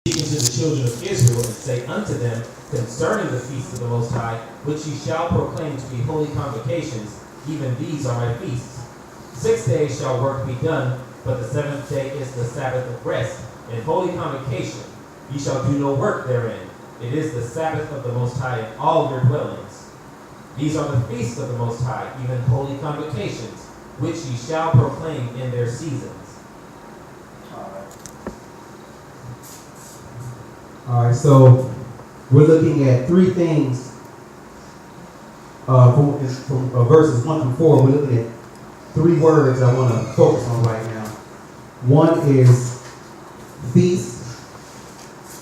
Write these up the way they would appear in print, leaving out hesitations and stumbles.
Speaking to the children of Israel, and say unto them concerning the feasts of the Most High, which ye shall proclaim to be holy convocations, even these are my feasts. 6 days shall work be done, but the 7th day is the Sabbath of rest, and holy convocation. Ye shall do no work therein. It is the Sabbath of the Most High in all your dwellings. These are the feasts of the Most High, even holy convocations, which ye shall proclaim in their seasons. All right, so we're looking at three things from verses 1 through 4. We're looking at three words I want to focus on right now. One is feast.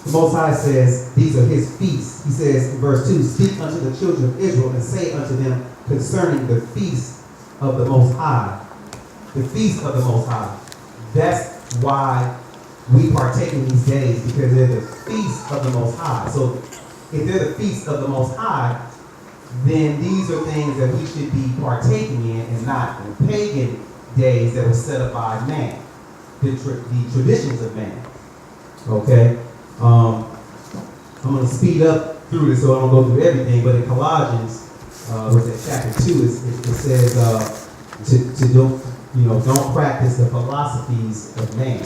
The Most High says these are his feasts. He says in verse 2, speak unto the children of Israel and say unto them concerning the feast of the Most High. The feast of the Most High. That's why we partake in these days, because they're the feast of the Most High. So if they're the feast of the Most High, then these are things that we should be partaking in and not the pagan days that were set up by man, the traditions of man. Okay? I'm going to speed up through this so I don't go through everything, but in Colossians, was it chapter 2, it says to don't practice the philosophies of man.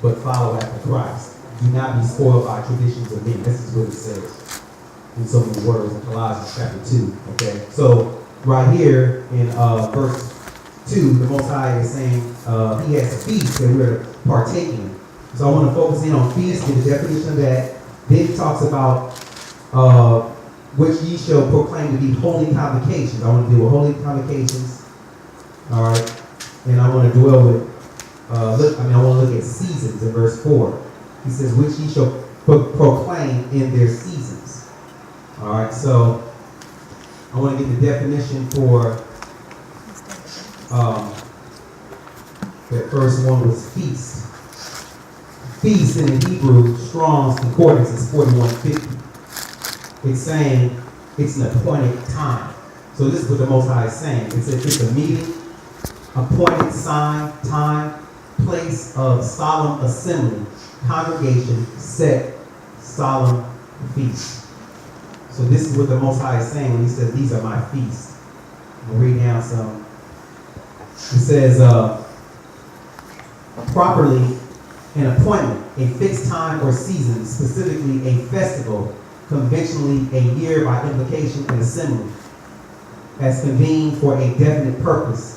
But follow after Christ. Do not be spoiled by traditions of men. This is what it says in so many words in Colossians chapter 2. Okay, so right here in verse 2, the Most High is saying he has a feast that we're to partake in. So I want to focus in on feast and the definition of that. Then he talks about which ye shall proclaim to be holy convocations. I want to deal with holy convocations. All right, and I want to dwell with. I want to look at seasons in verse 4. He says, which ye shall proclaim in their seasons. All right, so I want to get the definition for that first one was feast. Feast in the Hebrew, Strong's Concordance is 4150. It's saying it's an appointed time. So this is what the Most High is saying. It's a meeting, appointed sign, time, place of solemn assembly, congregation, set, solemn feast. So this is what the Most High is saying when he says, these are my feasts. I'll read down some. It says, properly an appointment, a fixed time or season, specifically a festival, conventionally a year by implication an assembly, as convened for a definite purpose.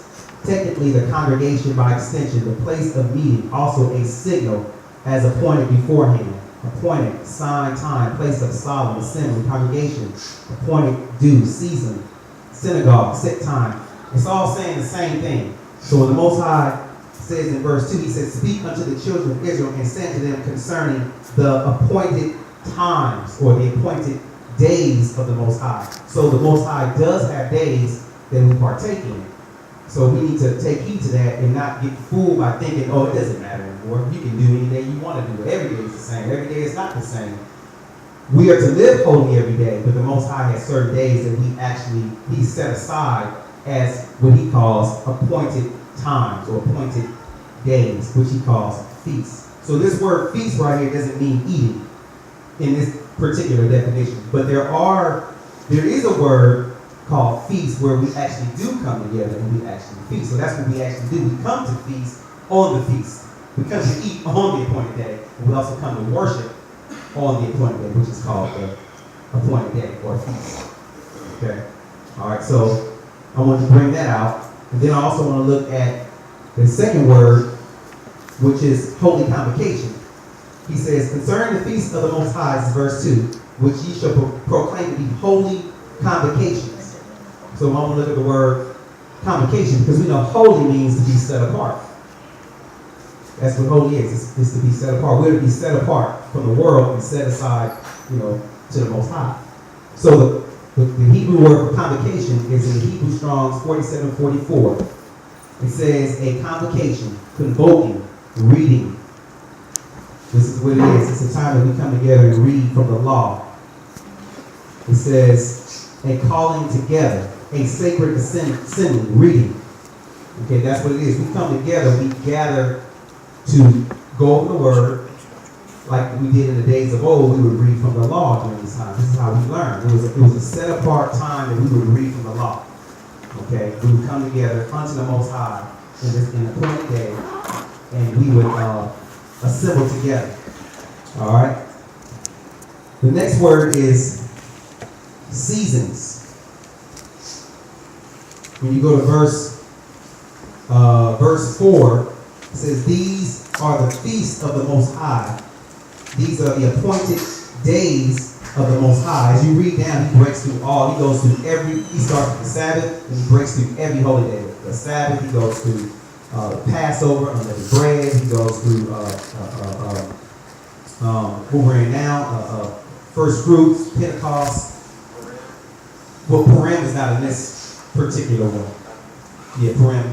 Technically, the congregation by extension, the place of meeting, also a signal as appointed beforehand. Appointed, sign, time, place of solemn assembly, congregation, appointed, due, season, synagogue, set time. It's all saying the same thing. So when the Most High says in verse 2, he says, speak unto the children of Israel and say to them concerning the appointed times or the appointed days of the Most High. So the Most High does have days that we partake in. So we need to take heed to that and not get fooled by thinking, oh, it doesn't matter anymore. You can do any day you want to do it. Every day is the same. Every day is not the same. We are to live holy every day, but the Most High has certain days that he set aside as what he calls appointed times or appointed days, which he calls feasts. So this word feast right here doesn't mean eating in this particular definition, but there is a word called feast where we actually do come together and we actually feast. So that's what we actually do. We come to feast on the feast. We come to eat on the appointed day, and we also come to worship on the appointed day, which is called the appointed day or feast. Okay? All right, so I want to bring that out. And then I also want to look at the second word, which is holy convocation. He says, concerning the feast of the Most High, this is verse 2, which ye shall proclaim to be holy convocations. So I want to look at the word convocation, because we know holy means to be set apart. That's what holy is. It's to be set apart. We're to be set apart from the world and set aside, to the Most High. So the Hebrew word for convocation is in the Hebrew Strong's 4744. It says a convocation, convoking, reading. This is what it is. It's a time that we come together and read from the law. It says a calling together, a sacred assembly, reading. Okay, that's what it is. We come together, we gather to go over the word, like we did in the days of old, we would read from the law during this time. This is how we learned. It was a set apart time that we would read from the law. Okay, we would come together unto the Most High in an appointed day, and we would assemble together. All right. The next word is seasons. When you go to verse 4, it says, "These are the feasts of the Most High. These are the appointed days of the Most High." As you read down, he breaks through all. He goes through he starts with the Sabbath, and he breaks through every holy day. The Sabbath, he goes through the Passover, unleavened bread. He goes through what we're in now, first fruits, Pentecost. Well, Purim is not in this particular one. Yeah, Purim,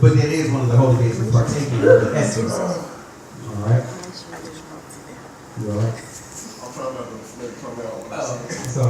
but that is one of the holy days we partake in, the essence. All right? You all right? I'm trying not to let it come out when I say it. So